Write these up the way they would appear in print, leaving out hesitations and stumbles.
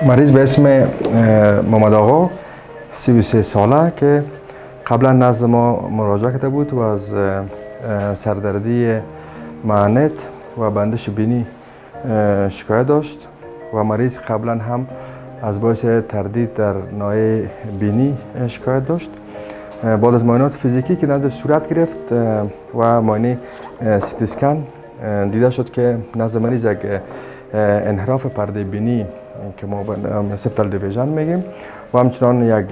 مریض به اسم محمد آقا 33 ساله که قبلا نزد ما مراجعه کرده بود و از سردردی معنت و بندش بینی شکایت داشت و مریض قبلا هم از باعث تردید در ناحیه بینی شکایت داشت. بعد از معاینات فیزیکی که نزد صورت گرفت و معاینه سیتی اسکن دیده شد که نزد مریض یک انحراف پرده بینی که ما سپتال دیویژن میگیم و همچنان یک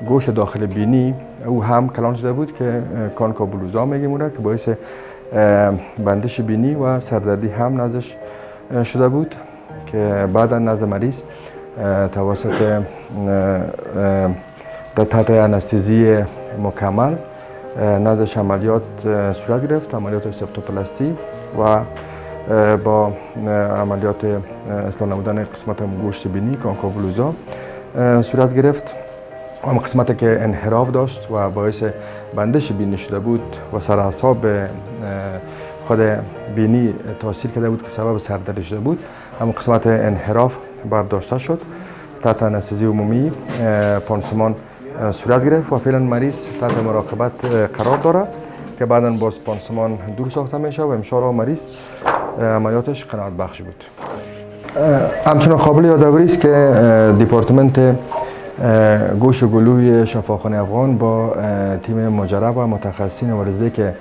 گوش داخل بینی او هم کلان شده بود که کانکابولوزا میگیم اون که باعث بندش بینی و سردردی هم نزدش شده بود که بعدا نزد مریض توسط در تحت انستزی مکمل نزدش عملیات صورت گرفت، عملیات سپتوپلاستی و با عملیات اصلاح نمودن قسمت گوشت بینی کانکابولوزا صورت گرفت. اما قسمتی که انحراف داشت و باعث بندش بینی شده بود و سر اعصاب خود بینی تاثیر کرده بود که سبب سردردی شده بود، اما قسمت انحراف برداشته شد. تحت انستزی عمومی پانسمان صورت گرفت و فعلا مریض تحت مراقبت قرار داره که بعدا باز پانسمان دور ساخته میشه و انشاءالله مریض عملیاتش قناعت بخش بود. همچنان قابل یادآوری است که دپارتمنت گوش و گلوی شفاخانه افغان با تیم مجرب و متخصصین ورزیده که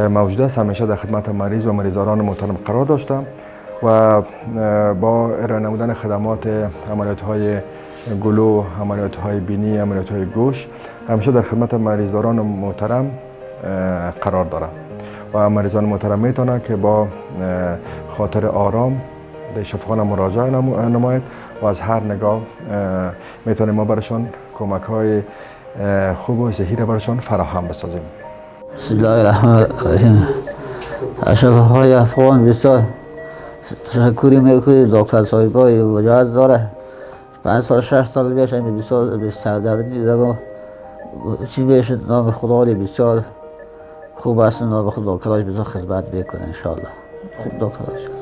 موجود است همیشه در خدمت مریض و مریضان محترم قرار داشته و با ارائه نمودن خدمات عملیات‌های گلو، عملیات‌های بینی، عملیات‌های گوش همیشه در خدمت مریضان محترم قرار داره و مریضان محترم میتونه که با خاطر آرام در شفاخانه مراجعه نماید و از هر نگاه میتونیم ما برشان کمک‌های خوب و صحیح را برشان فراهم بسازیم. بسم الله الرحمن الرحیم. شفاخانه افغان بسیار تشکری میکنیم. دکتر صاحبای وجاهت داره. 5 سال 6 سال پیش همین بسیار سردردی دیدم. چی میشه نام خدا بسیار خوب است. نام خدا کلاش بسیار خدمت میکنه ان شاء الله. خوب دکتر